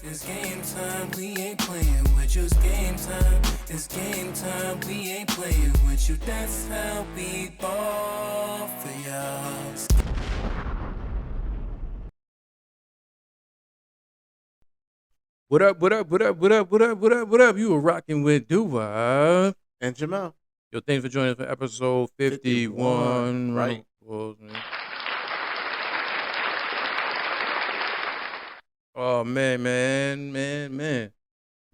It's game time, we ain't playing with you. It's game time, it's game time, we ain't playing with you. That's how we ball for y'all. What up, what up, what up, what up, what up, what up, what up? You were rocking with Duva. And Jamal. Yo, thanks for joining us for episode 51. Right. Applause, man. Oh, man.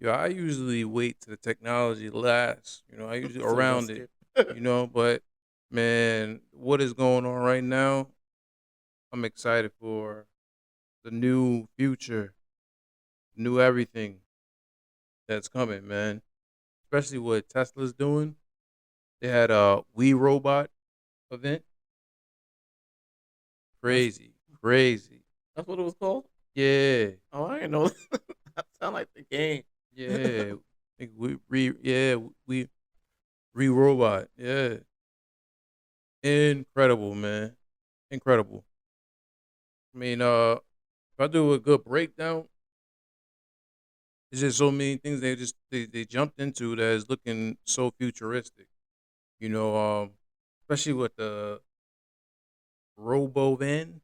Yo, I usually wait till the technology lasts. I usually So around let's it, but man, what is going on right now? I'm excited for the new future, new everything that's coming, man. Especially what Tesla's doing. They had a We Robot event. Crazy. That's what it was called? Yeah. Oh, I didn't know. That sound like the game. Yeah. I think we Robot. Yeah. Incredible, man. Incredible. I mean, if I do a good breakdown, there's just so many things they jumped into that is looking so futuristic. Especially with the Robovan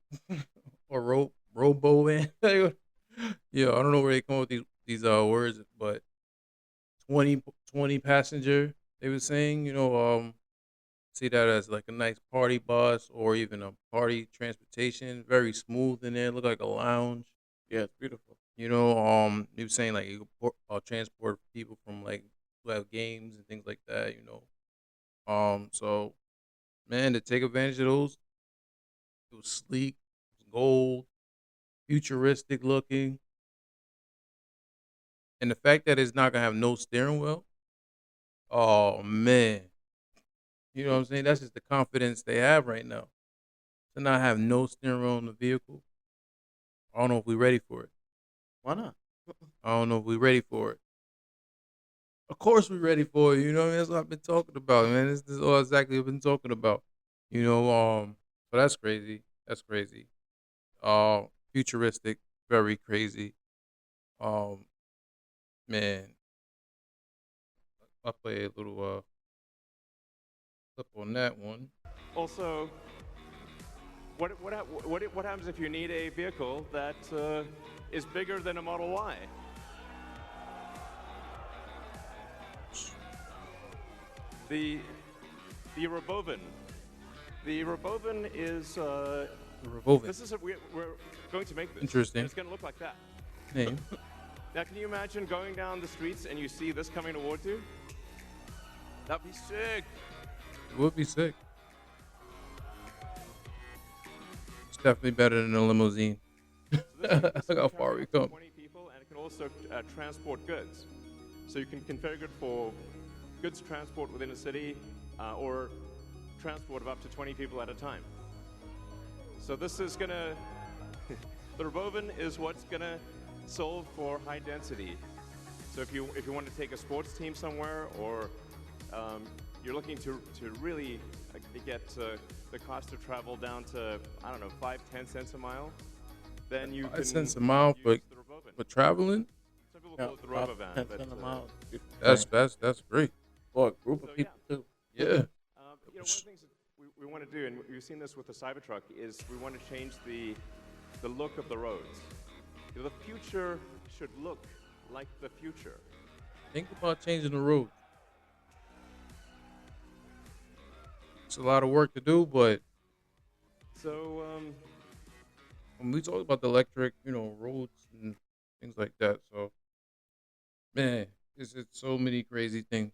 or Robovan. Yeah, I don't know where they come up with these words, but 20 passenger. They were saying, see that as like a nice party bus or even a party transportation. Very smooth in there, look like a lounge. Yeah, it's beautiful. They were saying like you could transport people from like who have games and things like that. So man, to take advantage of those, it was sleek, it was gold, futuristic looking, and the fact that it's not gonna have no steering wheel. Oh man, you know what I'm saying? That's just the confidence they have right now to not have no steering wheel in the vehicle. I don't know if we're ready for it. Why not? I don't know if we're ready for it. Of course we're ready for it. You know what I mean? That's what I've been talking about, man. This is all exactly what I've been talking about. So that's crazy. That's crazy. Futuristic, very crazy. Um, man, I'll play a little clip on that one. Also, what happens if you need a vehicle that is bigger than a Model Y? The Robovan. The Robovan is. The Revolving. We're going to make this. Interesting. And it's going to look like that. Name. Now, can you imagine going down the streets and you see this coming towards you? That'd be sick. It would be sick. It's definitely better than a limousine. So this Look how can far carry we up to come. 20 people, and it can also transport goods. So you can configure it for goods transport within a city or transport of up to 20 people at a time. So this is gonna, the Robovan is what's gonna solve for high density. So if you want to take a sports team somewhere, or you're looking to really get the cost of travel down to, I don't know, 5-10 cents a mile, then you 5 can cents a mile use for the Robovan. traveling. Some people call it the Robovan. 10 but, cents a mile. That's great. For a group of So, people, too. Yeah. one of the things that we want to do, and we've seen this with the Cybertruck, is we want to change the look of the roads. The future should look like the future. Think about changing the road. It's a lot of work to do, but So, when we talk about the electric, roads and things like that. So, man, it's so many crazy things.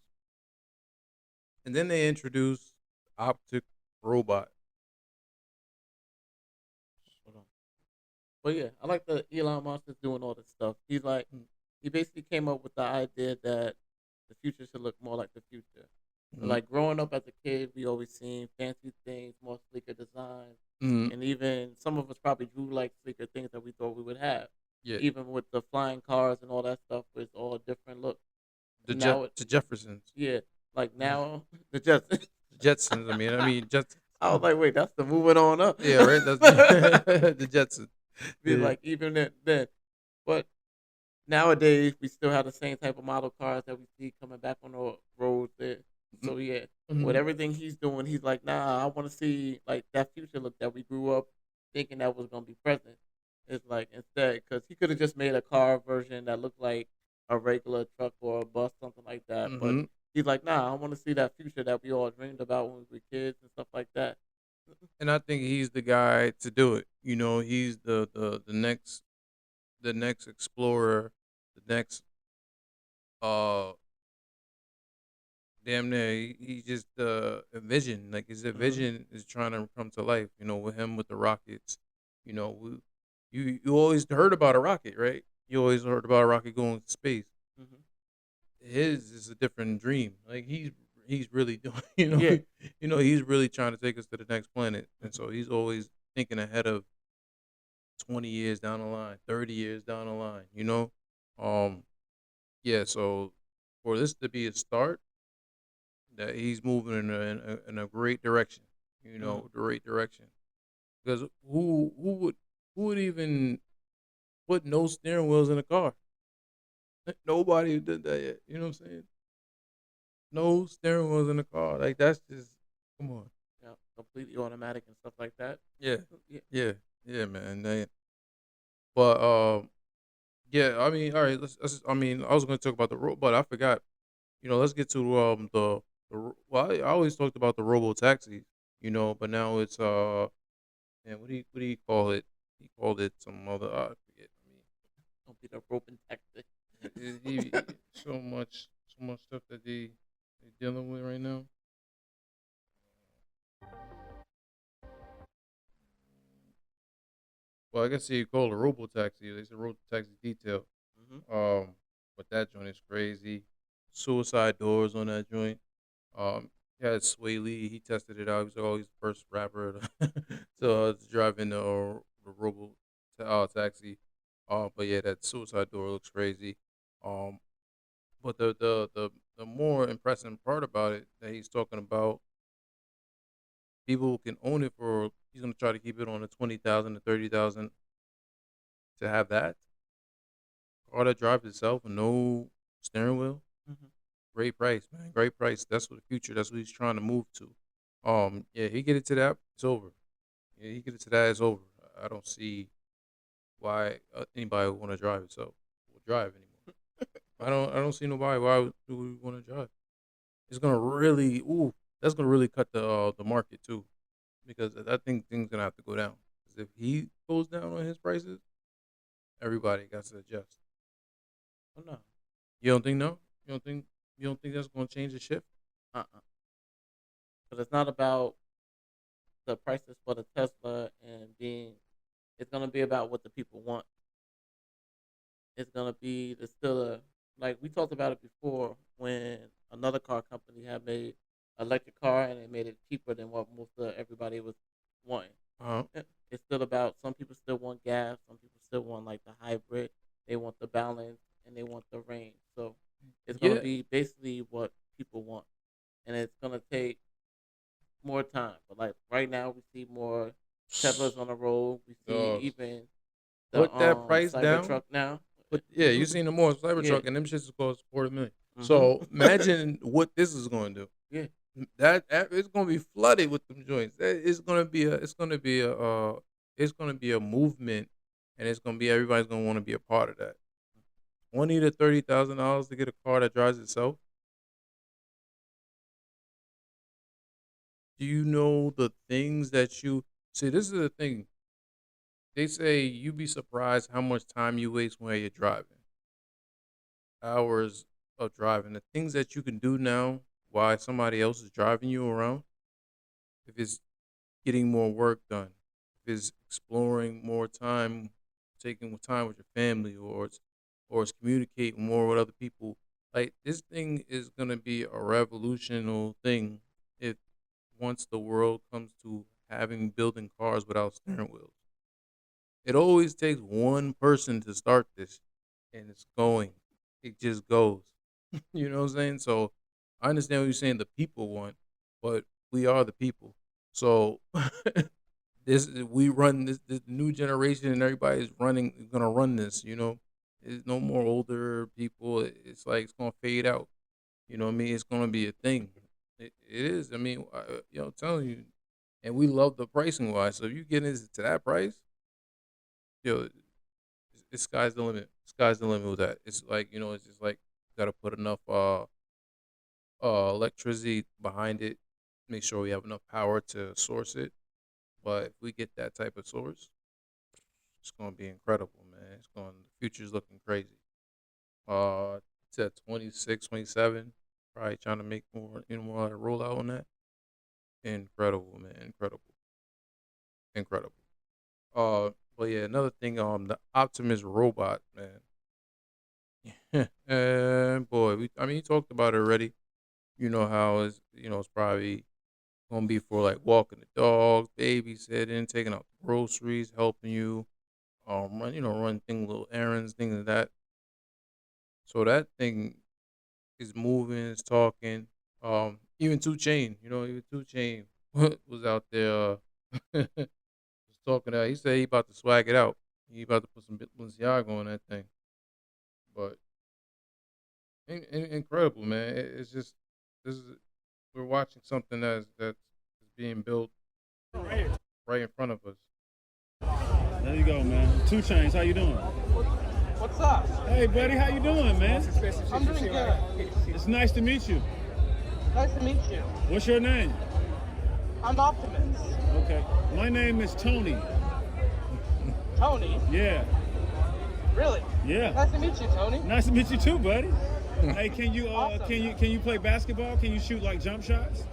And then they introduced optic robot. Hold on. But yeah, I like the Elon Musk is doing all this stuff. He's like, he basically came up with the idea that the future should look more like the future. Mhm. Like growing up as a kid, we always seen fancy things, more sleeker designs, Mhm. and even some of us probably drew like sleeker things that we thought we would have. Yeah, Even with the flying cars and all that stuff, it's all a different look. the Now it, Jeffersons, yeah, like now the Jets. the Jetsons. I mean Jets. I was like, wait, that's the moving on up. Yeah, right. That's the Jetsons. Be Yeah. like even then, but nowadays we still have the same type of model cars that we see coming back on the roads there. So yeah, with Mm-hmm. everything he's doing, he's like, nah, I want to see like that future look that we grew up thinking that was gonna be present. It's like instead, because he could have just made a car version that looked like a regular truck or a bus, something like that. But Mm-hmm. he's like, nah, I want to see that future that we all dreamed about when we were kids and stuff like that. And I think he's the guy to do it. You know, he's the next explorer, the next uh damn near he just a vision. Like his Hmm. vision is trying to come to life, you know, with him with the rockets. You know, you always heard about a rocket, right? You always heard about a rocket going to space. Hmm. His is a different dream. Like he's really doing, Yeah. he's really trying to take us to the next planet. And Hmm. so he's always thinking ahead of 20 years down the line, 30 years down the line, you know? Um yeah, so for this to be a start, that he's moving in a great direction, you Hmm. know, the right direction. Because who would even put no steering wheels in a car? Nobody did that yet. You know what I'm saying? No steering wheels in a car. Like that's just come on. Yeah. Completely automatic and stuff like that. Yeah, Yeah. yeah, yeah, man. But yeah. I mean, all right. I mean, I was going to talk about the but I forgot. You know, let's get to well, I always talked about the robo taxis. You know, but now it's man, what do you call it? He called it some other. I forget. Don't be the roping tactic. So much stuff that they dealing with right now. Well, I guess you call it a robo taxi. It's a robo taxi detail. Hmm. Um, but that joint is crazy. Suicide doors on that joint. He had Sway Lee. He tested it out. He was always the first rapper to drive in the robo taxi. But yeah, that suicide door looks crazy. Um, but the more impressive part about it that he's talking about, people can own it for. He's gonna try to keep it on the 20,000 to 30,000 to have that car that drives itself and no steering wheel. Hmm. Great price, man. Great price. That's what the future. That's what he's trying to move to. Yeah, he get it to that, it's over. Yeah, he get it to that, it's over. I don't see why anybody would want to drive itself will drive anymore. I don't see nobody. Why do we want to drive? It's gonna really, ooh, that's gonna really cut the market too, because I think things gonna have to go down. Because if he goes down on his prices, everybody got to adjust. Oh no. You don't think no? You don't think that's gonna change the shift? Uh-uh. But it's not about the prices for the Tesla and being. It's gonna be about what the people want. It's gonna be the still a like we talked about it before when another car company had made electric car and they made it cheaper than what most of everybody was wanting. Uh, It's still about some people still want gas, some people still want like the hybrid. They want the balance and they want the range. So it's gonna yeah. be basically what people want, and it's gonna take more time. But like right now, we see more Teslas on the road. We see Dog, even the put that price down. Cybertruck now. But yeah, you seen the more Yeah. Cybertruck and them shits is cost $250,000. Hmm. So imagine what this is going to do. Yeah. That it's going to be flooded with them joints. It's going to be it's going to be a movement, and it's going to be everybody's going to want to be a part of that. $20,000 to $30,000 to get a car that drives itself. Do you know the things that you see? This is the thing. They say you'd be surprised how much time you waste when you're driving. Hours of driving. The things that you can do now while somebody else is driving you around. If it's getting more work done, if it's exploring more time, taking time with your family, or it's communicating more with other people. Like this thing is gonna be a revolutionary thing if once the world comes to having building cars without steering wheels. It always takes one person to start this, and it's going. It just goes. You know what I'm saying? So I understand what you're saying. The people want, but we are the people. So this we run this new generation, and everybody's running gonna run this. You know, It's no more older people. It's like it's gonna fade out. You know what I mean? It's gonna be a thing. It is. I mean, I'm telling you, and we love the pricing wise. So if you get into that price, yo, it's sky's the limit. Sky's the limit with that. It's like it's just like gotta put enough electricity behind it. Make sure we have enough power to source it. But if we get that type of source, it's gonna be incredible, man. The future's looking crazy. It's at 26, 27. Probably trying to make more, more like a rollout on that. Incredible, man. Incredible. Incredible. But yeah, another thing, the Optimus robot, man. And boy, I mean, you talked about it already. You know how it's probably gonna be for like walking the dogs, babysitting, taking out the groceries, helping you, run things, little errands, things like that. So that thing is moving, is talking. Even Two Chain, even Two Chain was out there, was talking out. He said he about to swag it out. He about to put some Balenciaga on that thing. But incredible, man. It's just this is we're watching something that's being built right in front of us. There you go, man. Two Chains, how you doing? What's up? Hey, buddy, how you doing, man? I'm doing good. It's nice to meet you. Nice to meet you. What's your name? I'm Optimus. Okay. My name is Tony. Tony? Yeah. Really? Yeah. Nice to meet you, Tony. Nice to meet you too, buddy. Hey, can you Awesome. can you play basketball? Can you shoot like jump shots?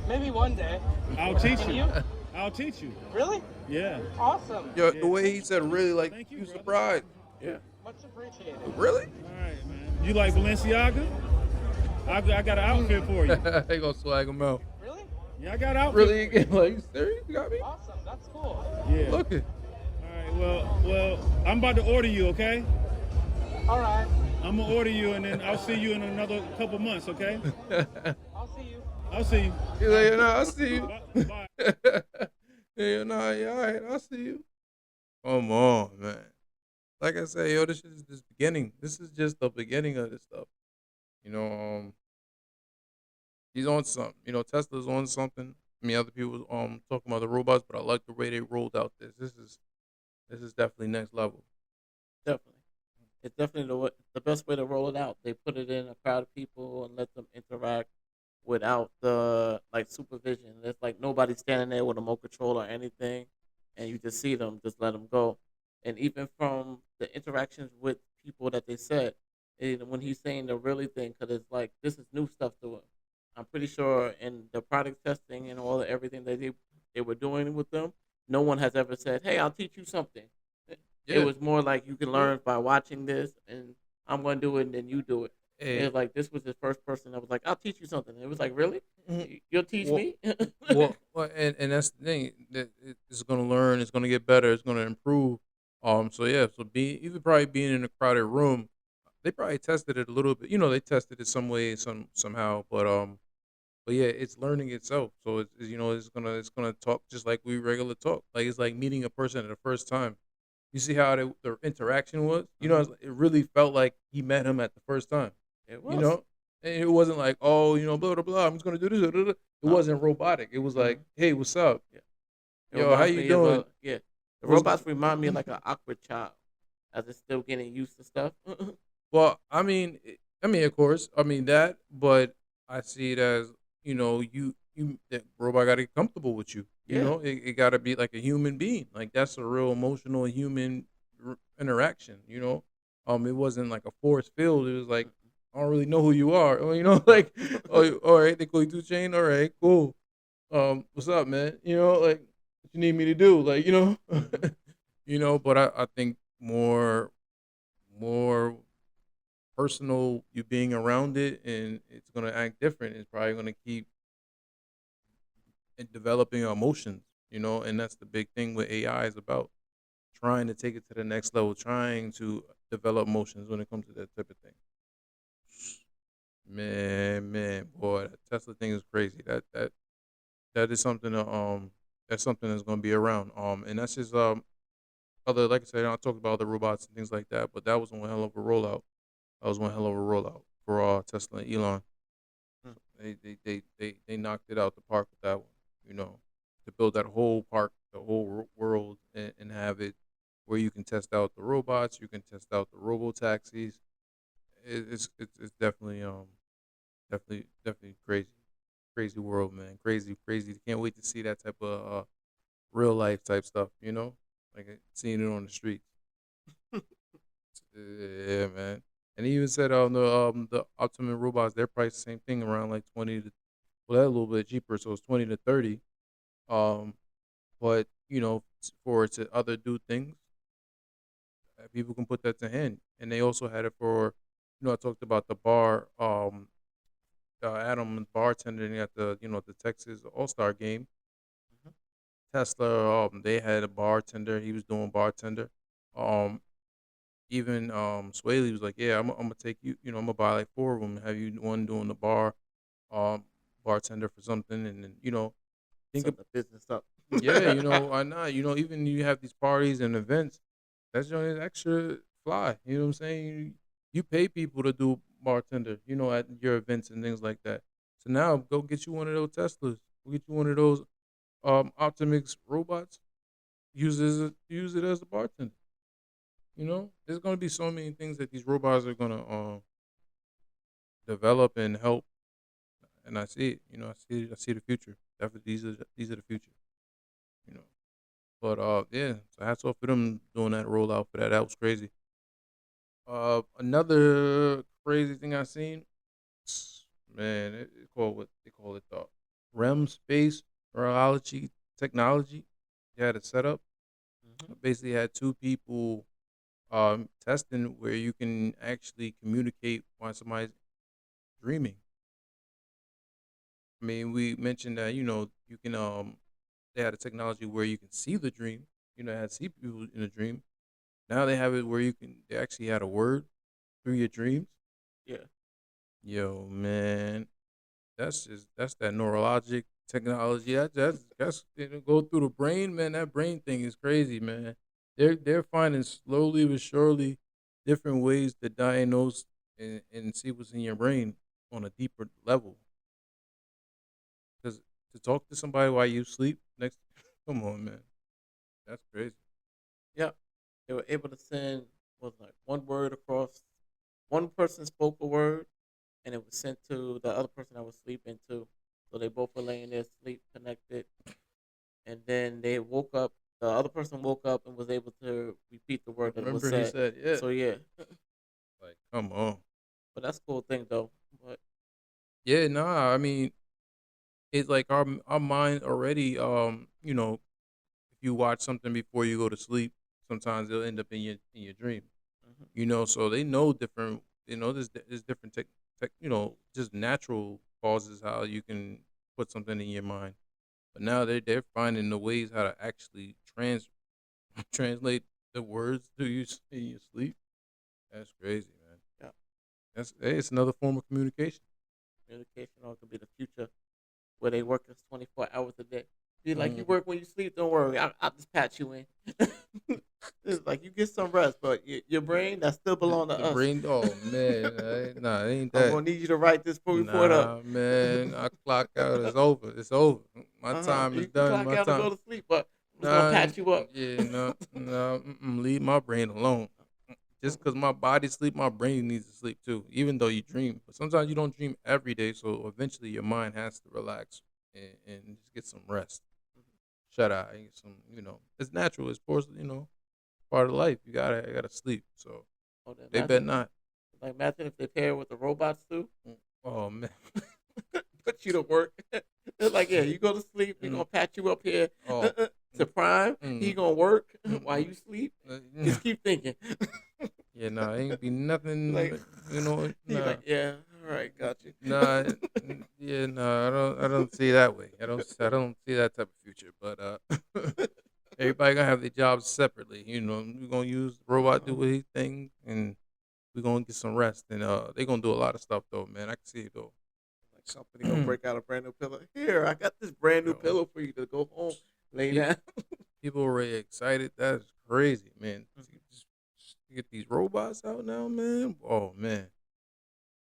Maybe one day. I'll teach Can you. you? I'll teach you. Really? Yeah. Awesome. Yo, the way he said, really, like, Thank you, you brother. surprised. Yeah. Much appreciated. Really? All right, man. You like Balenciaga? I got an outfit for you. They gonna swag him out. Really? Yeah, I got an outfit. Really again? Like, you serious? You got me? Awesome. That's cool. Yeah. Look it. All right. Well, I'm about to order you. Okay. All right. I'm gonna order you, and then I'll see you in another couple months. Okay. I'll see you. I'll see you. He's like, no, I see you. Bye. Yeah, no, yeah, all right, I see you. Come on, man. Like I said, yo, this is just beginning. This is just the beginning of this stuff. He's on something. Tesla's on something. I mean, other people talking about the robots, but I like the way they rolled out this. This is definitely next level. Definitely. It's definitely the best way to roll it out. They put it in a crowd of people and let them interact without the supervision. It's like nobody standing there with a remote control or anything, and you just see them, just let them go. And even from the interactions with people that they said, when he's saying the really thing, because it's like this is new stuff to him. I'm pretty sure in the product testing and all everything that they were doing with them, no one has ever said, "Hey, I'll teach you something." Yeah. It was more like you can learn by watching this, and I'm going to do it, and then you do it. Hey, It was like this was the first person that was like, "I'll teach you something." It was like, "Really? You'll teach Well- me?" and that's the thing that it's gonna learn. It's gonna get better. It's gonna improve. So yeah. So even probably being in a crowded room, they probably tested it a little bit. They tested it some way, somehow. But yeah, it's learning itself. So it's gonna talk just like we regular talk. Like it's like meeting a person at the first time. You see how their interaction was. It really felt like he met him at the first time. It was. And it wasn't like, oh, blah blah blah. I'm just gonna do this. Blah, blah, blah. It wasn't robotic. It was like, hey, what's up? It Yo, how reminds you me of doing? yeah, the What's- robots remind me of like an awkward child, as it's still getting used to stuff. Well, of course, that, but I see it as that robot got to get comfortable with you. Yeah. It got to be like a human being. Like that's a real emotional human interaction. It wasn't like a force field. It was like I don't really know who you are. Like oh, all right, they call you 2 Chain. All right, cool. What's up, man? Like what you need me to do? Like But I think more personal you being around it, and it's gonna act different. It's probably gonna keep developing emotions, and that's the big thing with AI is about trying to take it to the next level, trying to develop emotions when it comes to that type of thing. Man, boy, that Tesla thing is crazy. That is something that's something that's gonna be around. And that's just other, like I said, I talked about other robots and things like that, but that was one hell of a rollout. That was one hell of a rollout for Tesla and Elon. Mm. They knocked it out the park with that one. You know, to build that whole park, the whole world, and have it where you can test out the robots, you can test out the robo taxis. It's definitely definitely crazy world, man. Crazy. Can't wait to see that type of real life type stuff. You know, like seeing it on the streets. Yeah, man. And he even said on the Optimus robots, their price same thing around like 20 to, well, that a little bit cheaper, so it's 20 to 30. Um, but you know, for it to other do things, people can put that to hand. And they also had it for, you know, I talked about the bar, Adam bartending at the, you know, the Texas All Star game. Mhm. Tesla, they had a bartender. He was doing bartender. Um, even Swaley was like, "Yeah, I'm gonna take you. You know, I'm gonna buy like four of them. Have you one doing the um, bartender for something, and then you know, think Set the business up. yeah, you know, why not? You know, even you have these parties and events, that's just extra fly. You know what I'm saying? You pay people to do bartender, you know, at your events and things like that. So now go get you one of those Teslas. Go get you one of those Optimus robots. Use it as a bartender. You know, there's gonna be so many things that these robots are gonna develop and help, and I see it. You know, I see the future. Definitely, these are the future. You know. But yeah, so hats off for them doing that rollout for that. That was crazy. Another crazy thing I seen, man, it called what they call it the REM space neurology technology. They had it set up. Mhm. Basically, had two people testing where you can actually communicate while somebody's dreaming. I mean, we mentioned that you know you can they had a technology where you can see the dream. You know, had see people in a dream. Now they have it where you can they actually had a word through your dreams. Yeah. Yo, man, that's that neurologic technology. That's it go through the brain, man. That brain thing is crazy, man. They're finding slowly but surely different ways to diagnose and see what's in your brain on a deeper level. Because to talk to somebody while you sleep next, come on, man, that's crazy. Yeah. They were able to send was like one word across. One person spoke a word, and it was sent to the other person that was sleeping too. So they both were laying there, sleep connected, and then they woke up. The other person woke up and was able to repeat the word that was Remember, he said. said, yeah, So yeah, like, come on. but that's a cool thing though. But Yeah, nah. I mean, it's like our mind already. You know, if you watch something before you go to sleep, sometimes it'll end up in your dream. mhm. You know, so they know different. You know, there's different tech. You know, just natural causes how you can put something in your mind. But now they're finding the ways how to actually translate the words to you in your sleep. That's crazy, man. Yeah, That's hey, it's another form of communication. communication or it could be the future where they work us 24 hours a day. Be like, you Mm. work when you sleep. Don't worry, I'll just patch you in. It's like you get some rest, but your brain that still belong to The us. brain, oh man, nah, it ain't I'm that. gonna need you to write this report up. Nah, man, I clock out. It's over. It's over. My time is You can done. clock My out and time. go to sleep, but I'm just gonna Nah, patch you up. yeah, no, leave my brain alone. Just because my body sleep, my brain needs to sleep too. Even though you dream, but sometimes you don't dream every day. So eventually, your mind has to relax and just get some rest. Shut eye, and get some. You know, it's natural. It's part of life. You gotta sleep. So Oh, then they bet not. imagine if they pair with the robots too. Oh man. Put you to work. They're like, yeah, you go to sleep. We're Mm. gonna patch you up here Oh. to Prime. He Mm. gonna work Mm. while you sleep. Uh, Just keep thinking. Yeah, nah, ain't be nothing. Like, You know, he nah, like, yeah, all right, got you. nah, yeah, nah. I don't see it that way. I don't see that type of future. But everybody gonna have their jobs separately. You know, we're gonna use the robot do what he thing, and we're gonna get some rest. And they gonna do a lot of stuff though, man. I can see it though. Like company gonna break out a brand new pillow. Here, I got this brand new Yo, pillow for you to go home, lay down. People already excited. That's crazy, man. Mhm. Just get these robots out now, man. Oh man,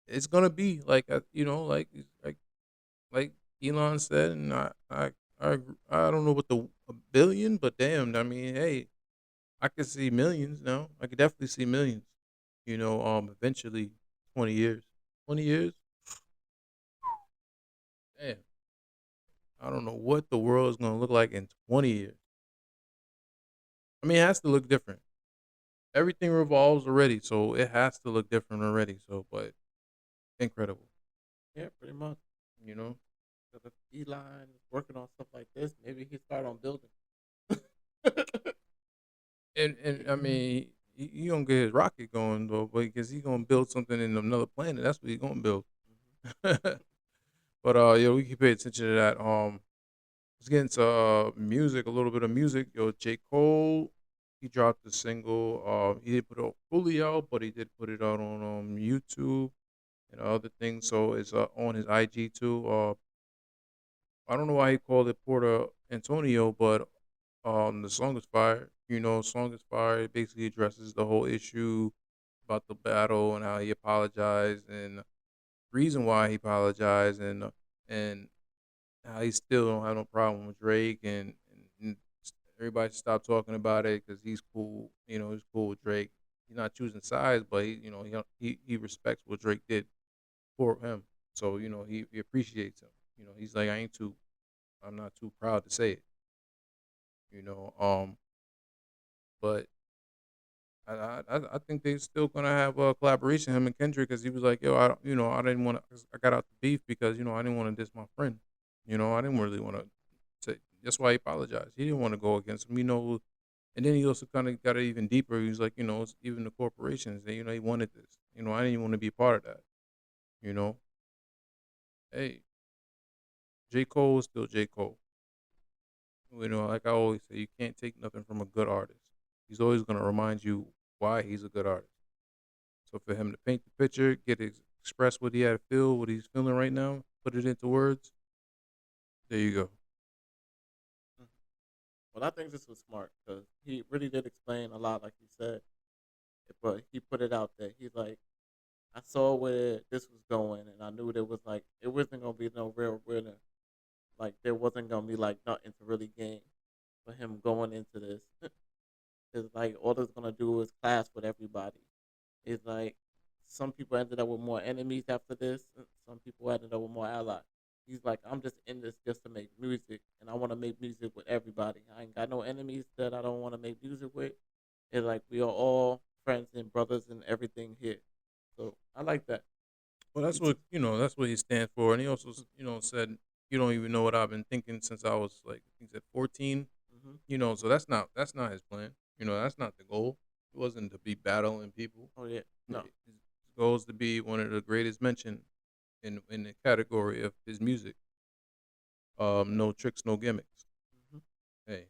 it's gonna be like like Elon said, and I don't know what the a billion, but damn, I mean, hey, I could see millions now. I could definitely see millions. Eventually, 20 years, 20 years. Damn, I don't know what the world is gonna look like in 20 years. I mean, it has to look different. Everything revolves already, so it has to look different already. So, but incredible, Yeah, pretty much. you know. 'Cause if Elon is working on stuff like this, maybe he start on building. And I mean, he gonna get his rocket going though, but because he gonna build something in another planet. That's what he gonna build. But yeah, we can pay attention to that. Let's get into music, a little bit of music. Yo, J. Cole, he dropped a single. He didn't put it fully out, but he did put it out on YouTube and other things. So it's on his IG too. I don't know why he called it Porter Antonio, but the song is fire. Song is fire. It basically addresses the whole issue about the battle and how he apologized and the reason why he apologized and how he still don't have no problem with Drake and everybody should stop talking about it because he's cool. He's cool with Drake. He's not choosing sides, but he respects what Drake did for him. So he appreciates him. He's like I'm not too proud to say it. You know, but I think they still gonna have a collaboration him and Kendrick because he was like, yo, I don't, I didn't want to, I got out the beef because I didn't want to diss my friend. I didn't really want to say. That's why he apologized. He didn't want to go against him. And then he also kind of got it even deeper. He was like, it's even the corporations. He wanted this. I didn't want to be a part of that. You know, hey, J Cole is still J Cole. Like I always say, you can't take nothing from a good artist. He's always gonna remind you why he's a good artist. So for him to paint the picture, express what he had to feel, what he's feeling right now, put it into words. There you go. Mhm. Well, I think this was smart because he really did explain a lot, like you said, but he put it out there. He's like, I saw where this was going, and I knew there was like it wasn't gonna be no real winner. Like there wasn't gonna be like nothing to really gain for him going into this. It's like all it's gonna do is clash with everybody. It's like some people ended up with more enemies after this. Some people ended up with more allies. He's like, I'm just in this just to make music, and I want to make music with everybody. I ain't got no enemies that I don't want to make music with. It's like we are all friends and brothers and everything here. So I like that. Well, that's what That's what he stands for. And he also, said, "You don't even know what I've been thinking since I was like, he said 14." Hmm. So that's not his plan. That's not the goal. It wasn't to be battling people. Oh yeah, no. His goal is to be one of the greatest mentioned in the category of his music. No tricks, no gimmicks. Hmm. Hey,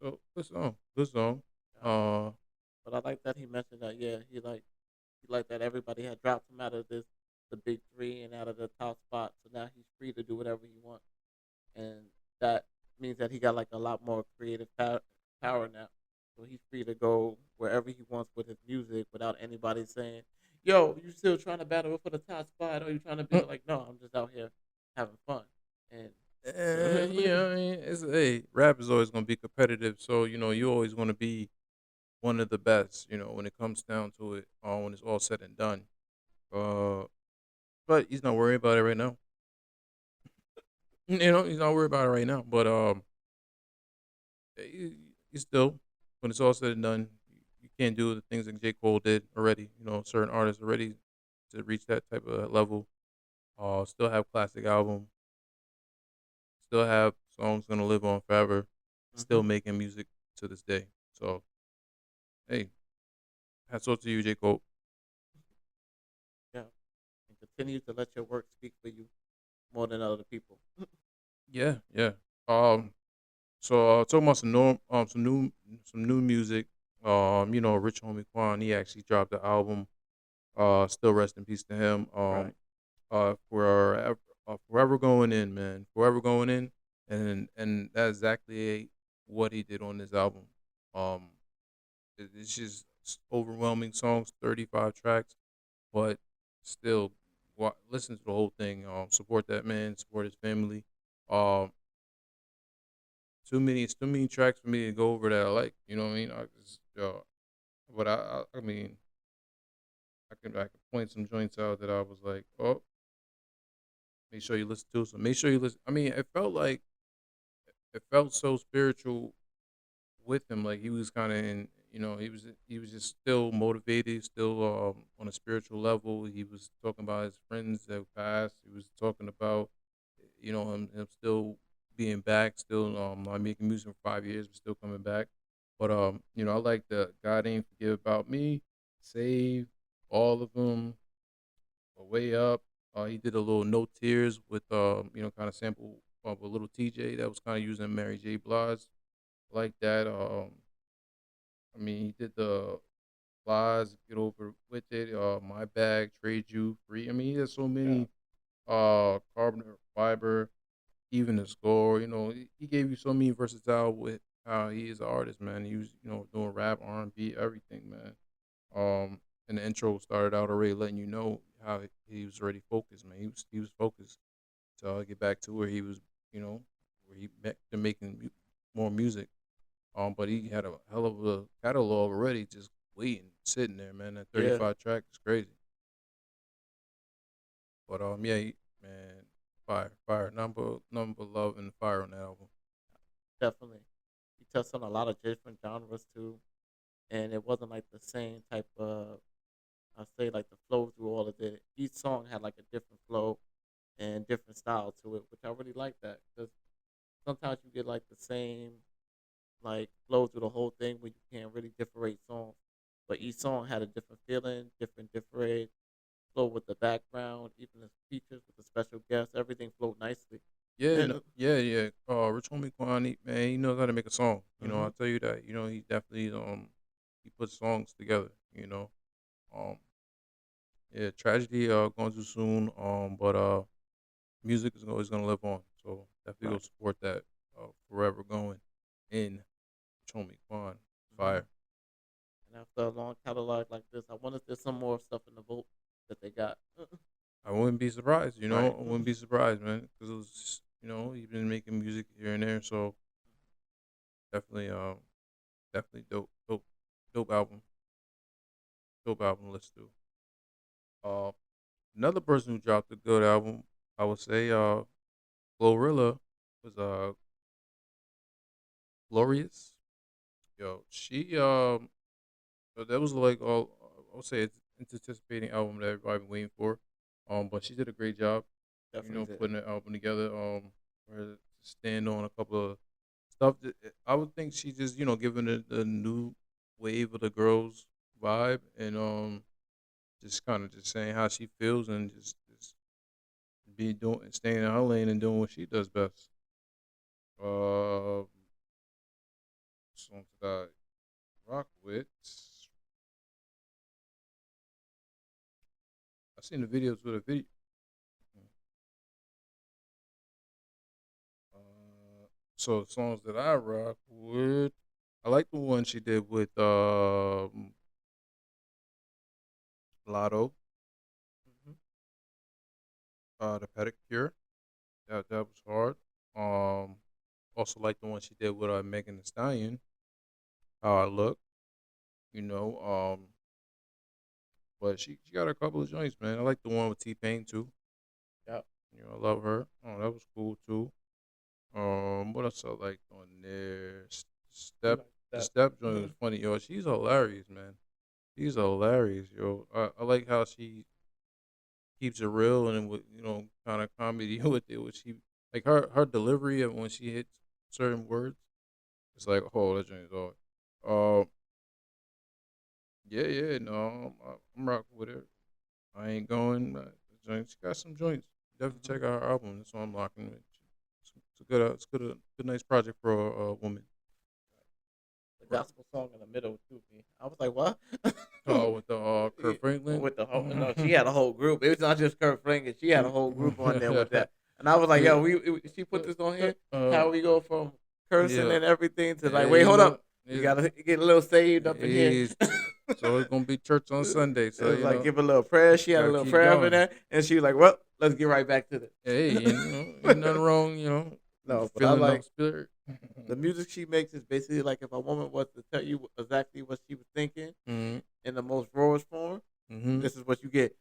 so good song, good song. Yeah. Uh, But I like that he mentioned that. Yeah, he liked that everybody had dropped him out of the big three and out of the top spot. So now he's free to do whatever he wants, and that means that he got like a lot more creative power now. So he's free to go wherever he wants with his music without anybody saying, "Yo, you still trying to battle for the top spot? Or you trying to be like, no, I'm just out here having fun." And I mean, rap is always gonna be competitive. So you always gonna be one of the best. When it comes down to it, when it's all said and done. Uh, but he's not worried about it right now. He's not worried about it right now. But he still, when it's all said and done, you can't do the things that J Cole did already. Certain artists already to reach that type of level. Still have classic album. Still have songs gonna live on forever. Mhm. Still making music to this day. So hey, hats off to you, J Cole. yeah, and continue to let your work speak for you more than other people. Yeah, yeah. So talking about some new music. Rich Homie Quan, he actually dropped the album. Still rest in peace to him. Right. Forever going in, man. Forever going in, and that's exactly what he did on this album. Um, it's just overwhelming songs, 35 tracks, but still, listen to the whole thing. Support that man, support his family. Um, it's too many tracks for me to go over that I like. You know what I mean? But I mean, I can point some joints out that I was like, oh, make sure you listen to. So make sure you listen. I mean, it felt so spiritual with him. Like he was kind of in, he was just still motivated, still on a spiritual level. He was talking about his friends that passed. He was talking about, him still being back, still not making music for 5 years, but still coming back. But I like the God Ain't Forget About Me, Save, all of them, Way Up. He did a little No Tears with kind of sample of a little TJ that was kind of using Mary J. Blige like that. I mean, he did the Lies, Get Over With It, My Bag, Trade You, Free. I mean, he has so many Carbon Fiber, even the score. He gave you so many versatile with how he is an artist, man. He was, doing rap, R&B, everything, man. And the intro started out already letting you know how he was already focused, man. He was focused to get back to where he was, where he met to making more music. But he had a hell of a catalog already, just waiting, sitting there, man. That Yeah, 35 track is crazy. But yeah, man, fire, number love and fire on that album. definitely. He touched on a lot of different genres too, and it wasn't like the same type of. I say like the flow through all of it. Each song had like a different flow and different style to it, which I really like that because sometimes you get like the same like flow through the whole thing where you can't really differentiate songs, but each song had a different feeling, different flow with the background, even the features with the special guests, everything flowed nicely. Yeah, And no, yeah. Rich Homie Quan, man, he knows how to make a song. hmm I'll tell you that. He definitely he puts songs together. Um, yeah, tragedy going too soon. But music is always gonna live on. So definitely go right, support that. Forever going in Rich Homie Quan, hmm fire. and after a long catalog like this, I wonder if there's some more stuff in the vote that they got. I wouldn't be surprised. Right. I wouldn't be surprised, man, because it was, he's been making music here and there. So definitely, definitely dope album, dope album. Let's do. Uh, Another person who dropped a good album, I would say, Glorilla was Glorious. Yo, she that was like all I would say it's anticipating album that everybody been waiting for. But she did a great job, Definitely did. putting the album together. For her to stand on a couple of stuff. I would think she just giving it the new wave of the girls vibe and just kind of just saying how she feels and just be doing staying in her lane and doing what she does best. Uh, Songs that I rock with. I seen the videos with the video. So songs that I rock with, I like the one she did with Lotto, hmm the Pedicure. That was hard. Um, Also like the one she did with Megan Thee Stallion. How I Look, you know. But she got a couple of joints, man. I like the one with T Pain too. Yeah. I love her. Oh, that was cool too. What else I like on there? You Step like the that? Step joint was funny, yo. She's hilarious, man. She's hilarious, yo. I like how she keeps it real and with kind of comedy with it. With she like her delivery of when she hits certain words, it's like oh that joint is hard. Yeah, no, I'm rocking with her. I ain't going. She got some joints. Definitely hmm check out her album. That's what I'm rocking with. It's a good, good, nice project for a woman. The gospel song in the middle too. Me, I was like, what? Oh, with the Yeah, Kurt Franklin. with the whole no, she had a whole group. It was not just Kurt Franklin. She had a whole group on there with that. And I was like, Yeah. yo, she put this on here. How we go from cursing Yeah. and everything to like, Yeah, wait, you hold know, up. You it's, gotta get a little saved up in here. it's, so it's gonna be church on Sunday. It So was you like know, give a little prayer. She had a gotta little keep prayer over going. there, and she was like, "Well, let's get right back to this." Hey, you know, ain't nothing wrong. You know, No, but I feeling like of spirit. the music she makes is basically like if a woman was to tell you exactly what she was thinking Mm-hmm. in the most rawest form, Mm-hmm. this is what you get.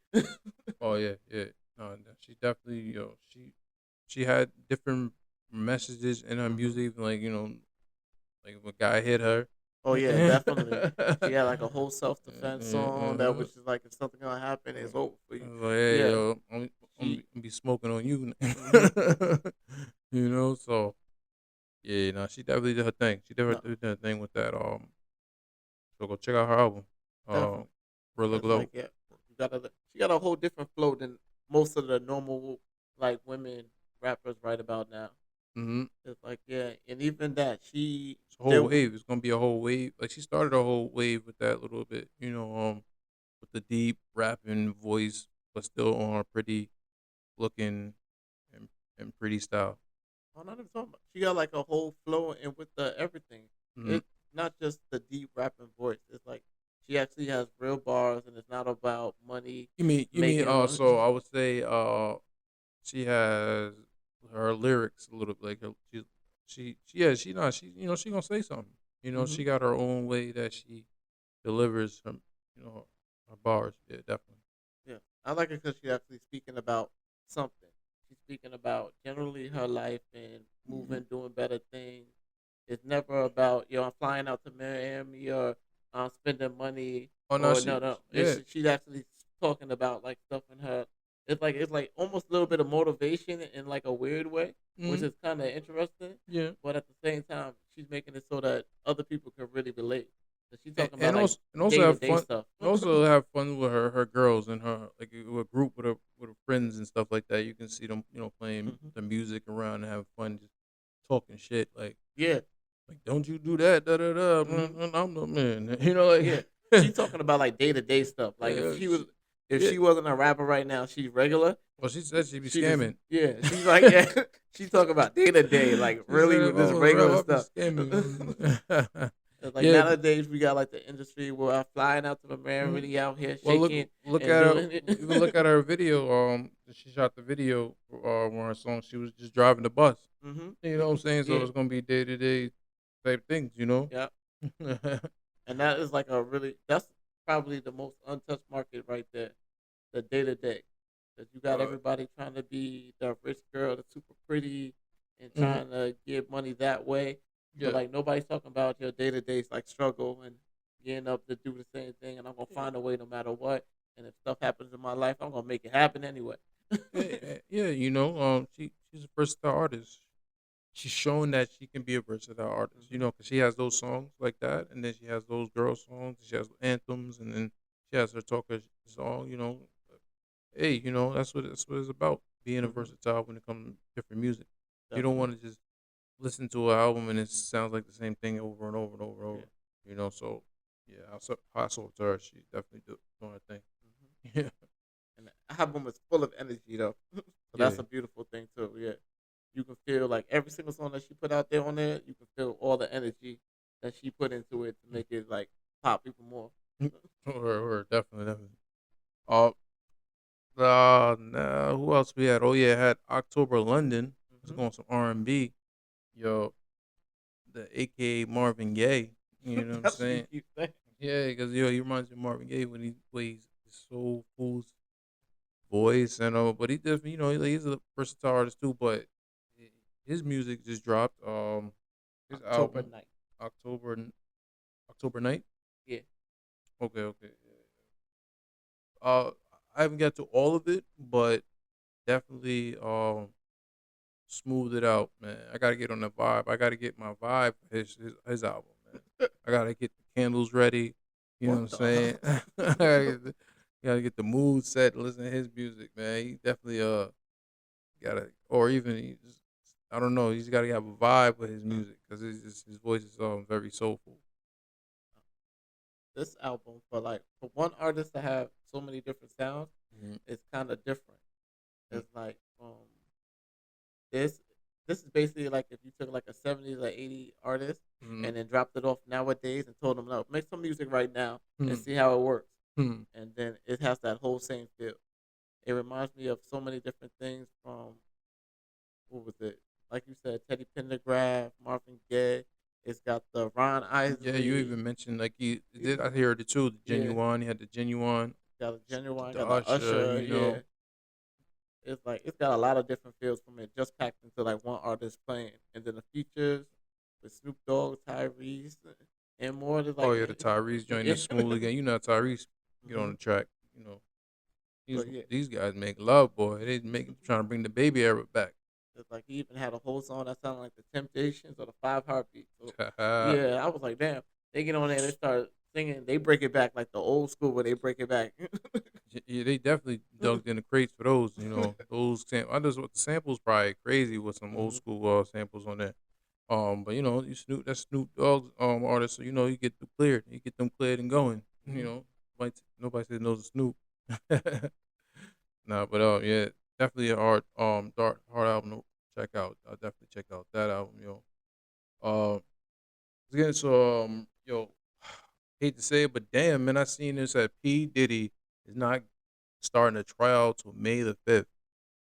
Oh yeah, yeah. No, she definitely, she had different messages in her music, like like if a guy hit her. Oh yeah, definitely. She had like a whole self defense song that Uh-huh. was just like if something gonna happen, it's over for I you. was like, hey, Yeah, yo, I'm she. be smoking on you. Hmm. So yeah, no, she definitely did her thing. She No, definitely did her thing with that. So go check out her album. definitely. Gorilla It's like Glow. yeah, you gotta. She got a whole different flow than most of the normal like women rappers right about now. Mm-hmm. It's like yeah, and even that she It's a whole there. wave. It's gonna be a whole wave. Like she started a whole wave with that little bit, with the deep rapping voice, but still on a pretty looking and, and pretty style. I'm not even talking about. She got like a whole flow and with the everything. Mm-hmm. It's not just the deep rapping voice. It's like she actually has real bars, and it's not about money You mean making one. so I would say she has her lyrics a little bit like she not she gonna say something. Hmm. She got her own way that she delivers her bars. Yeah, definitely. Yeah, I like it because she's actually speaking about something. She's speaking about generally her life and moving, doing better things. It's never about I'm flying out to Miami or spending money Oh no, or no. yeah. She's actually talking about like stuff in her. It's like almost a little bit of motivation in like a weird way, which Mhm. is kind of interesting. Yeah. But at the same time, she's making it so that other people can really relate. So she's and, talking about and like also and also day to have day fun. stuff. And also have fun with her girls and her like a group with her friends and stuff like that. You can see them playing Hmm. the music around and have fun, just talking shit Yeah. like don't you do that da da da. Hmm. I'm the man. Like Yeah, she's talking about like day to day stuff. Like yeah, if yeah. she wasn't a rapper right now, she's regular. Well, she said she'd be She just scamming. yeah, she's like yeah, she's talking about day to day, like She said really if with I this was a rap, regular I'd be stuff. scamming. It's like Yeah. nowadays we got like the industry where I'm flying out to the man, Mhm. really out here Well, shaking look and at her. doing Even look it. at her video. She shot the video on her song. She was just driving the bus. Hmm. You know what I'm saying? So Yeah, it's gonna be day to day type things. yeah, and that is like a really that's probably the most untouched market right there, the day to day. Because you got uh, everybody trying to be the rich girl, the super pretty, and mhm. trying to get money that way. But Yeah. like nobody's talking about your day to day like struggle and getting up to do the same thing. And I'm gonna find a way no matter what. And if stuff happens in my life, I'm gonna make it happen anyway. Yeah. She's a versatile artist. She's showing that she can be a versatile artist. Hmm. Because she has those songs like that, and then she has those girl songs. She has anthems, and then she has her talker song. Hey, that's what it's about. Being a Hmm. versatile when it comes to different music. You don't Definitely. want to just listen to an album and it sounds like the same thing over and over and over and Yeah. over. So yeah, hats off to her. She's definitely doing her thing. Hmm. Yeah, And the album is full of energy though, so yeah, that's a beautiful thing too. Yeah, you can feel like every single song that she put out there on there, you can feel all the energy that she put into it to make it like pop even more. or definitely. Uh, nah, who else we had? Oh yeah, had October London. Let's Hmm. go on some R&B. Yo, the AKA Marvin Gaye. You know what I'm That's what you saying? keep saying. Yeah, because he reminds me of Marvin Gaye when he plays soulful voice and but he definitely he's a versatile artist too. But his music just dropped. His October album night. October October night. Yeah. Okay, okay. Uh, I haven't got to all of it, but definitely smooth it out, man. I gotta get on the vibe. I gotta get my vibe for his album, man. I gotta get the candles ready. You know What what I'm saying? the? Gotta get the mood set. Listen to his music, man. He definitely gotta, or even I don't know. He's gotta have a vibe with his music because his voice is very soulful. This album for one artist to have so many different sounds, Mhm. it's kind of different. It's like this This is basically like if you took like a 70s or 80s artist Mm, and then dropped it off nowadays and told them, no, make some music right now and mm, see how it works. mm. And then it has that whole same feel. It reminds me of so many different things from, what was it? Like you said, Teddy Pendergrass, Marvin Gaye. It's got the Ron Yeah, you Isley. even mentioned like he did. Even, I heard it too. The yeah, genuine. He had the genuine. got a Genuine, The got the Usher. Usher. Yeah, it's like it's got a lot of different feels from it, just packed into like one artist playing, and then the features with Snoop Dogg, Tyrese, and more. There's Oh like, yeah, the Tyrese joint yeah. is smooth again. You know Tyrese get on hmm the track. You know these But yeah, these guys make love, boy. They make trying to bring the baby era back. it's like he even had a whole song that sounded like the Temptations or the Five Heartbeats. So yeah, I was like, damn. They get on there, they start singing, they break it back like the old school where they break it back. Yeah, they definitely dug in the crates for those. You know those I just what the samples probably crazy with some old hmm school samples on there. But you know, you that's Snoop Dogg's artist, so you know you get them cleared, and going. You hmm know, nobody says no to Snoop. Nah, but yeah, definitely a hard album to check out. I'll definitely check out that album, yo. Again, so yo, hate to say it, but damn, man, I seen this at P Diddy is not starting a trial till May 5th.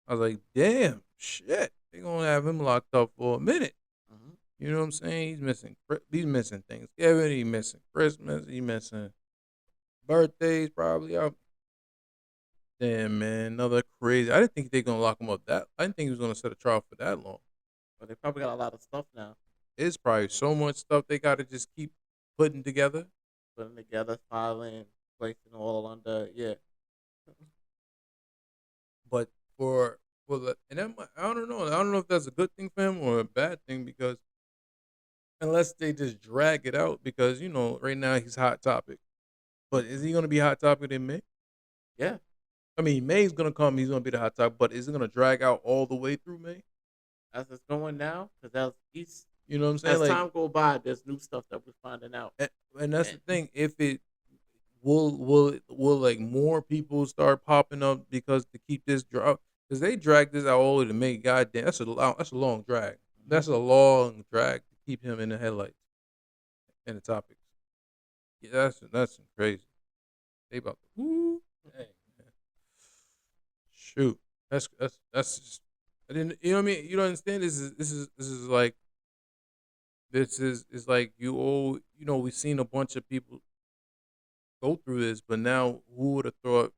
I was like, damn, shit, they gonna have him locked up for a minute. hmm You know what I'm saying? He's missing Thanksgiving. He's missing Christmas. He's missing birthdays. Probably. Damn, man, another crazy. I didn't think they gonna lock him up that. I didn't think he was gonna set a trial for that long. But they probably got a lot of stuff now, It's probably so much stuff they gotta just keep putting together. putting together, filing, placing all under, yeah. But for the and that I don't know. I don't know if that's a good thing for him or a bad thing because unless they just drag it out because you know right now he's hot topic. But is he gonna be hot topic in May? Yeah, I mean, May's gonna come. He's gonna be the hot topic, but is it gonna drag out all the way through May? as it's going now, because as each You know what I'm saying? as Like, time go by, there's new stuff that we're finding out. and that's the And, thing. If it will like more people start popping up because to keep this drop because they dragged this out all the way to May. Goddamn, that's a long drag. Mhm. That's a long drag to keep him in the headlights and the topics. Yeah, that's crazy. They about to woo. Dang, man. Shoot, that's just. I didn't. You know what I mean? You don't understand. This is like is like you all. You know, we've seen a bunch of people go through this, but now who would have thought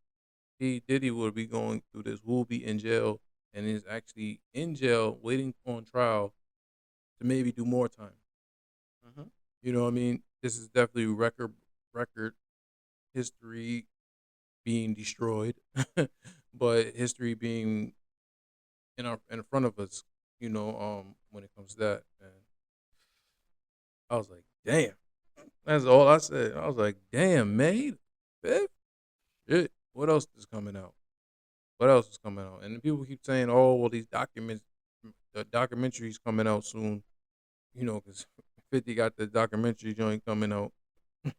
P Diddy would be going through this? Who will be in jail and is actually in jail waiting on trial to maybe do more time? mhm. You know what I mean? This is definitely record history being destroyed, but history being in front of us. You know, when it comes to that, and I was like, damn. That's all I said. I was like, damn, May 5th? Shit. What else is coming out? What else is coming out? And people keep saying, oh, well, the documentary's coming out soon. You know, because 50 got the documentary joint coming out.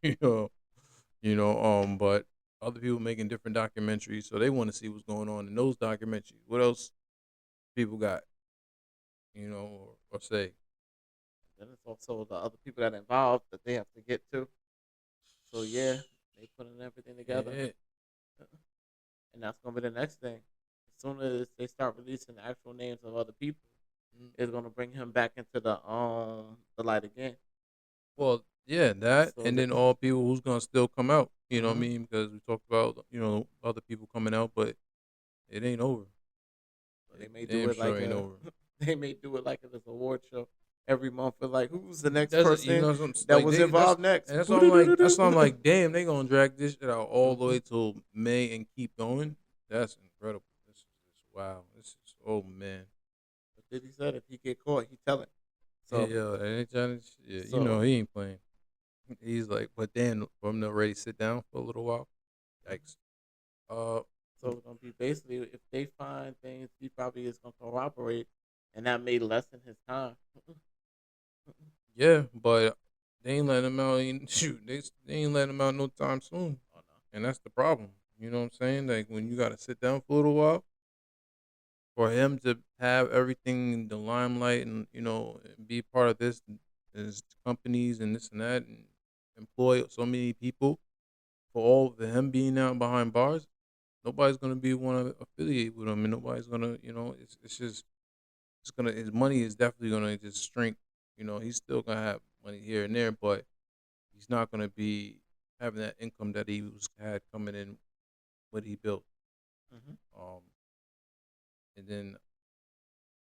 you know, but other people making different documentaries, so they want to see what's going on in those documentaries. What else people got? You know, or say, Then it's also the other people that are involved that they have to get to. So yeah, they putting everything together, yeah, and that's gonna be the next thing. As soon as they start releasing the actual names of other people, Mm. it's gonna bring him back into the light again. well, yeah, that, So and they, then all people who's gonna still come out. You know what I mhm. mean? Because we talked about other people coming out, but it ain't over. So they It may do damn it like sure ain't a over. they may do it like this award show every month for like who's the next That's you person know some that like was they involved next. that's why I'm like damn, they gonna drag this shit out all the way till May and keep going. That's incredible. This is just wow. This is oh man. But then he said if he get caught, he tell it. Yeah, So yeah, and they yeah, so he ain't playing. He's like, but then for him to already sit down for a little while, yikes. Uh, so it's gonna be basically if they find things, he probably is gonna corroborate, and that may lessen his time. yeah, but they ain't letting him out. Shoot, they ain't letting him out no time soon, Oh no. and that's the problem. You know what I'm saying? Like when you got to sit down for a little while, for him to have everything in the limelight and and be part of this his companies and this and that and employ so many people for all of him being out behind bars, nobody's gonna be want to affiliate with him, and nobody's gonna it's just it's gonna his money is definitely gonna just shrink. He's still gonna have money here and there, but he's not gonna be having that income that he was had coming in what he built. Hmm. Um, and then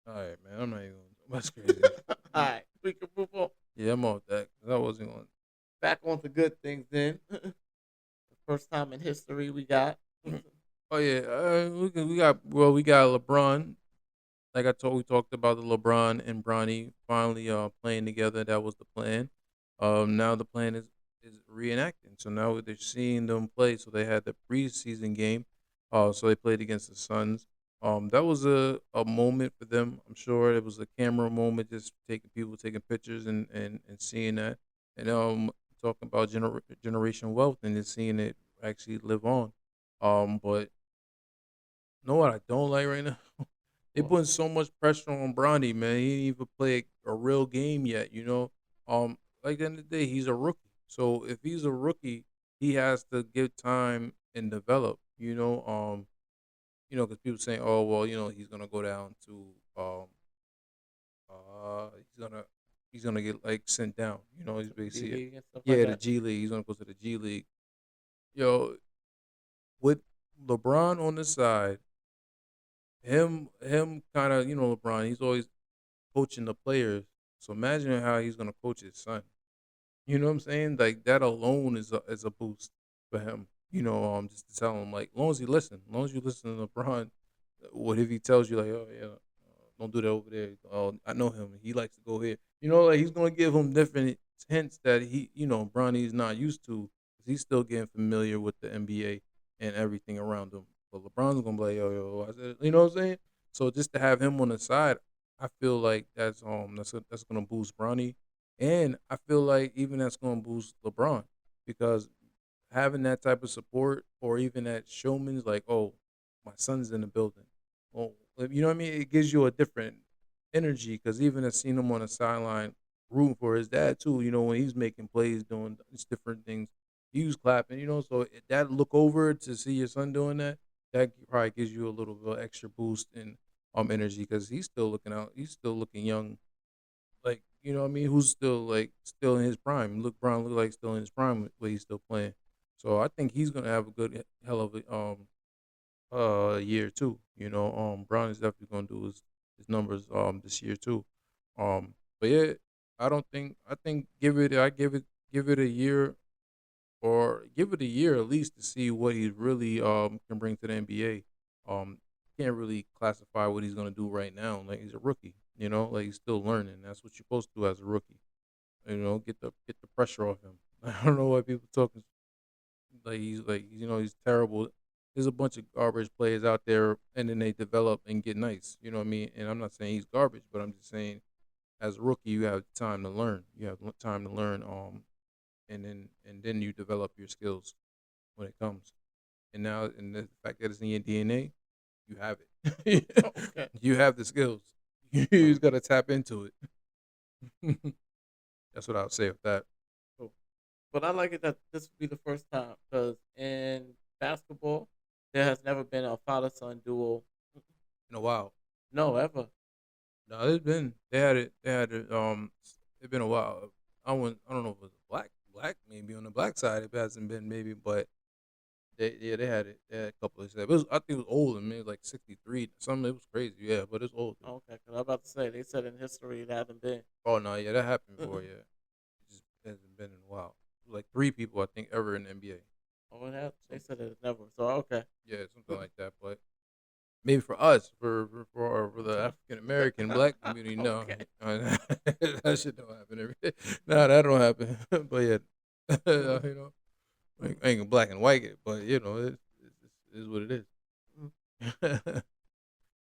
all right, man, I'm not even going. That's crazy. All right, we can move on. Yeah, I'm off that 'cause I wasn't going. Back on to good things then. The first time in history we got. Oh yeah, we got LeBron. Like we talked about the LeBron and Bronny finally playing together. That was the plan. Now the plan is reenacting. So now they're seeing them play. So they had the preseason game. So they played against the Suns. That was a moment for them. I'm sure it was a camera moment, just taking pictures and seeing that, and talking about generation wealth and just seeing it actually live on. But know what I don't like right now? They Well, putting so much pressure on Bronny, man. He didn't even play a real game yet. Like at the end of the day, he's a rookie. So if he's a rookie, he has to give time and develop. Because people saying, "Oh, well, he's gonna go down to he's gonna get like sent down." He's to the G basically League and stuff like yeah, the that. G League. He's gonna go to the G League. Yo, with LeBron on the side, him kind of LeBron. He's always coaching the players. So imagine how he's gonna coach his son. You know what I'm saying? Like that alone is a boost for him. Just to tell him like, as long as you listen to LeBron, what if he tells you like, oh yeah, don't do that over there. Oh, I know him. He likes to go here. Like he's gonna give him different hints that Bronny's not used to. 'Cause he's still getting familiar with the NBA and everything around him. But LeBron's gonna be like, yo, I said, you know what I'm saying? So just to have him on the side, I feel like that's gonna boost Bronny, and I feel like even that's gonna boost LeBron because having that type of support or even that showman's like, oh, my son's in the building. Well, you know what I mean? It gives you a different energy because even I seen him on the sideline rooting for his dad too. When he's making plays, doing these different things, he was clapping. So that look over to see your son doing that, that probably gives you a little bit of extra boost in energy because he's still looking out. He's still looking young, like what I mean. Who's still in his prime? Brown look like still in his prime, but he's still playing. So I think he's gonna have a good hell of a year too. Brown is definitely gonna do his numbers this year too. But yeah, I think give it a year or give it a year at least to see what he really can bring to the NBA. Can't really classify what he's gonna do right now. Like he's a rookie, like he's still learning. That's what you're supposed to do as a rookie. Get the pressure off him. I don't know why people talking like he's terrible. There's a bunch of garbage players out there, and then they develop and get nice. You know what I mean? And I'm not saying he's garbage, but I'm just saying as a rookie, you have time to learn. You have time to learn. And then you develop your skills when it comes. And the fact that it's in your DNA, you have it. Okay. You have the skills. You just gotta tap into it. That's what I would say with that. Cool. But I like it that this would be the first time because in basketball, there has never been a father son duo. In a while. No, ever. No, they had it. It's been a while. I don't know if it was black maybe on the black side. It hasn't been maybe, but they had it. They had a couple of. I think it was old, maybe like 63 something. It was crazy, yeah, but it's old. Okay, because I'm about to say they said in history it hasn't been. Oh no, yeah, that happened before. Yeah, it just hasn't been in a while. Like 3 people, I think, ever in the NBA. Oh, it has. They said it never. So okay. Yeah, something like that. But maybe for us, for the African American black community, no, Okay. that shit don't happen every day. Nah, that don't happen. But yeah, I ain't gonna black and white it, but it is what it is.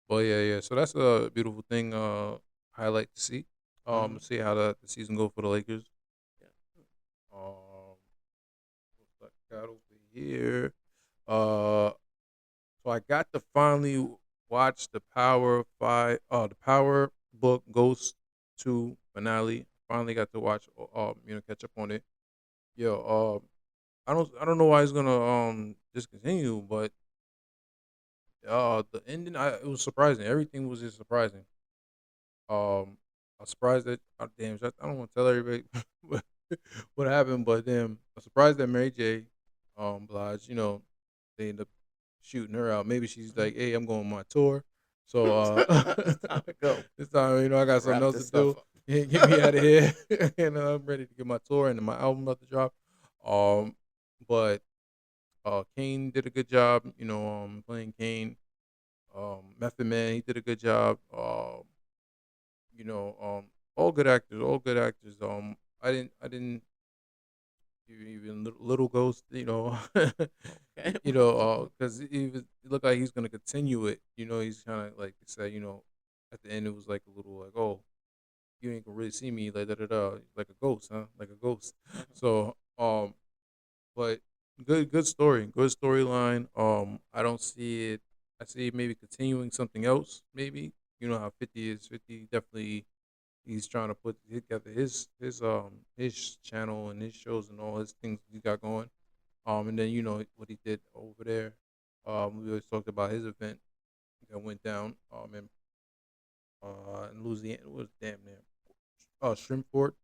But yeah. So that's a beautiful thing. Highlight to see. Mhm. See how the season go for the Lakers. Yeah. What I got over here. So I got to finally watched the Power Book Ghost 2 finale. Finally got to watch, catch up on it. Yo, I don't know why it's gonna discontinue, but the ending, it was surprising. Everything was just surprising. I was surprised that damn, I don't want to tell everybody what what happened, but damn, I'm surprised that Mary J. Blige, they end up shooting her out. Maybe she's like, hey, I'm going on my tour, so It's time to go. this time, I got something Wrap else this to do. stuff up. Get me out of here, and I'm ready to get my tour and my album about to drop. But Kane did a good job, playing Kane. Method Man, he did a good job. All good actors, all good actors. I didn't even Little Ghost, Okay. because it looked like he's gonna continue it. He's kind of like say, at the end it was like a little like, oh, you ain't gonna really see me like da da da, like a ghost, huh? Like a ghost. So, but good story, good storyline. I don't see it. I see it maybe continuing something else. Maybe how 50 is. 50 definitely. He's trying to put together his channel and his shows and all his things he got going. And then what he did over there. We always talked about his event that went down. In Louisiana, it was damn near. Shrimport.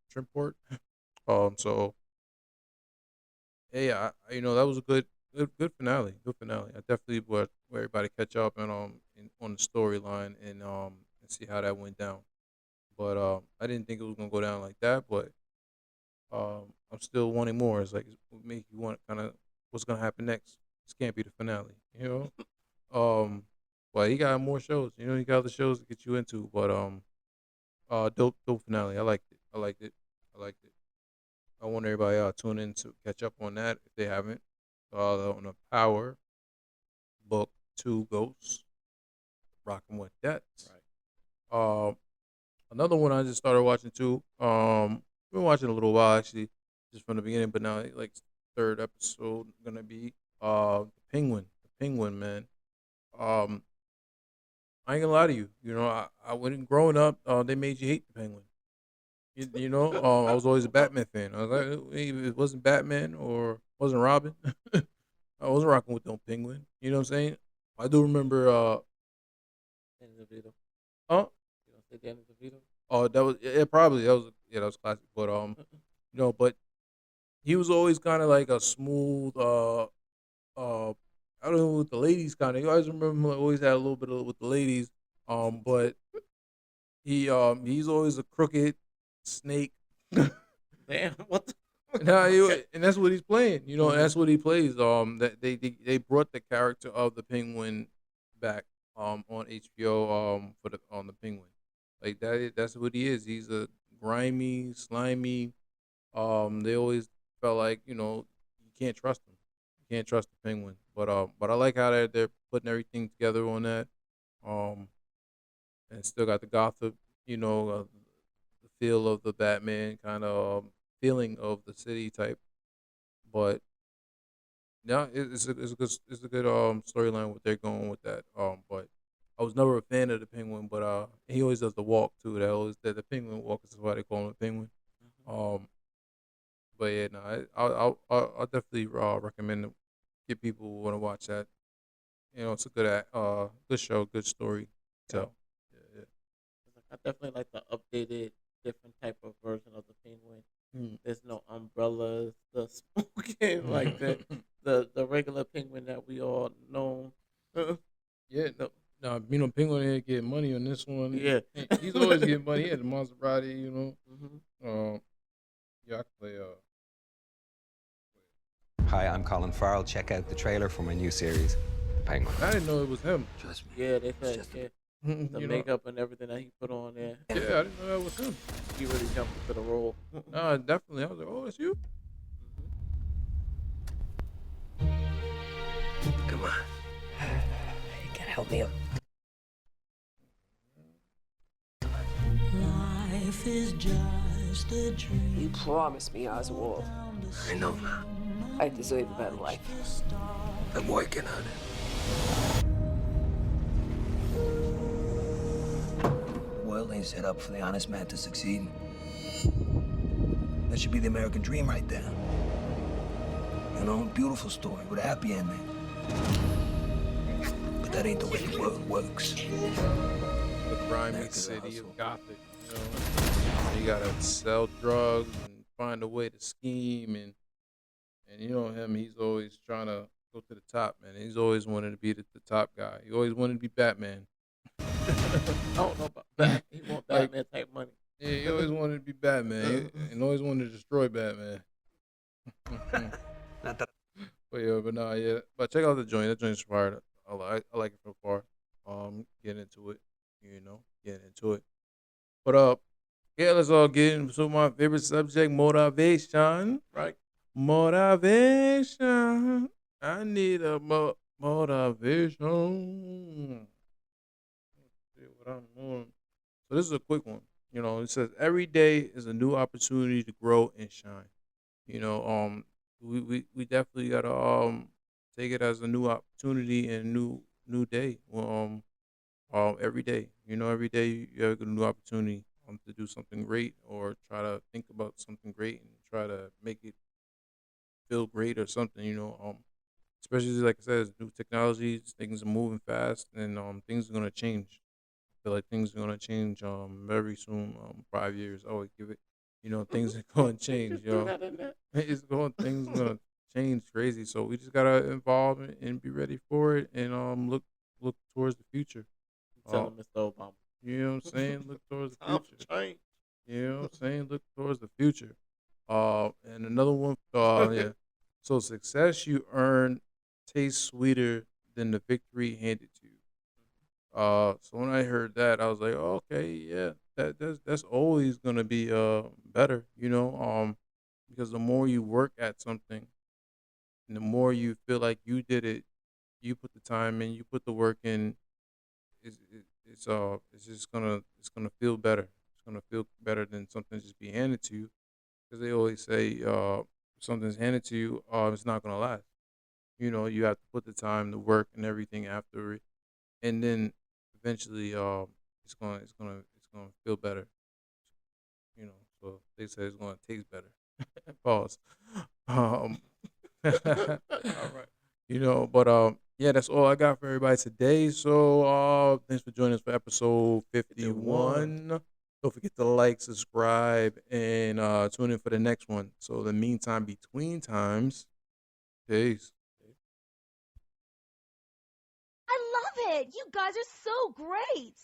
So yeah, that was a good finale. Good finale. I definitely would where everybody catch up and on the storyline and see how that went down. But I didn't think it was gonna go down like that. But I'm still wanting more. It's like it make you want kind of what's gonna happen next. This can't be the finale, But he got more shows. He got other shows to get you into. But dope finale. I liked it. I liked it. I liked it. I want everybody tune in to catch up on that if they haven't. On the Power Book 2 Ghosts, rocking with that. Right. Another one I just started watching too. Been watching a little while actually, just from the beginning, but now like third episode gonna be the Penguin man. I ain't gonna lie to you. I when growing up, they made you hate the Penguin. I was always a Batman fan. I was like, if it wasn't Batman or wasn't Robin, I wasn't rocking with no Penguin. You know what I'm saying? I do remember. Danny DeVito. Huh? You don't say Danny DeVito? Oh, that was probably that was classic. But but he was always kind of like a smooth. I don't know with the ladies kind of. You always remember him always had a little bit of with the ladies. But he's always a crooked snake. Damn, what the? And that's what he's playing. And that's what he plays. That they brought the character of the Penguin back on HBO on the Penguin. Like that's what he is. He's a grimy, slimy. They always felt like you can't trust him. You can't trust the Penguin. But I like how they're putting everything together on that. And still got the Gotham, the feel of the Batman kind of feeling of the city type. But yeah, it's a good storyline what they're going with that. But I was never a fan of the Penguin, but he always does the walk too. The Penguin walk is why they call him a Penguin. But yeah, no, I'll definitely recommend it. Get people who want to watch that. It's a good show, good story. So yeah. I definitely like the updated, different type of version of the Penguin. Mm. There's no umbrellas, the smoking like the regular Penguin that we all know. Yeah, no, Penguin here getting money on this one. Yeah. He's always getting money. He had the Maserati, Mm-hmm. Yeah, I can play. Hi, I'm Colin Farrell. Check out the trailer for my new series, The Penguin. I didn't know it was him. Trust me. Yeah, they said the You know? makeup and everything that he put on there. Yeah, I didn't know that was him. He really jumped into the role. Definitely. I was like, oh, it's you. Come on. You gotta help me up. Life is just a dream. You promised me, Oswald. I know, Ma. I deserve a better life. I'm working on it. world ain't set up for the honest man to succeed. That should be the American dream right there. You know, beautiful story with a happy ending. But that ain't the way the world works. The grimy America's a city hustle. of Gothic. You know, you gotta sell drugs and find a way to scheme, and you know him. He's always trying to go to the top, man. He's always wanted to be the top guy. He always wanted to be Batman. I don't know about that. He want Like- Batman type money. Yeah, he always wanted to be Batman, and always wanted to destroy Batman. Not that But yeah, but nah, yeah. But check out the joint. That joint's fire. I like it so far. Get into it. You know, get into it. But yeah, let's all get into my favorite subject, motivation. Right. Motivation. I need a motivation. Let's see what I'm doing. So this is a quick one. You know, it says every day is a new opportunity to grow and shine. You know, we definitely gotta take it as a new opportunity and new day. Well, every day, you know, every day you have a new opportunity to do something great or try to think about something great and try to make it feel great or something. You know, especially like I said, new technologies, things are moving fast, and things are gonna change. I feel like things are gonna change very soon. 5 years, I would give it. You know, things are gonna change, Do yo. that in there. Things gonna change crazy. So we just gotta involve and be ready for it, and look towards the future. Tell him, Mr. Obama. You know what I'm saying? Look towards the Times future. change. You know what I'm saying? Look towards the future. And another one. Yeah. So success you earn tastes sweeter than the victory handed to you. So when I heard that, I was like, oh, okay, yeah, that's always gonna be better, you know, because the more you work at something, and the more you feel like you did it, you put the time in, you put the work in, it's just gonna feel better. It's gonna feel better than something just be handed to you, because they always say, if something's handed to you, it's not gonna last. You know, you have to put the time, the work, and everything after it, and then eventually, it's gonna feel better. You know, so they say it's gonna taste better. Pause. Um, All right. you know, but yeah, that's all I got for everybody today. So thanks for joining us for episode 51. Don't forget to like, subscribe, and tune in for the next one. So in the meantime, between times, peace. I love it. You guys are so great.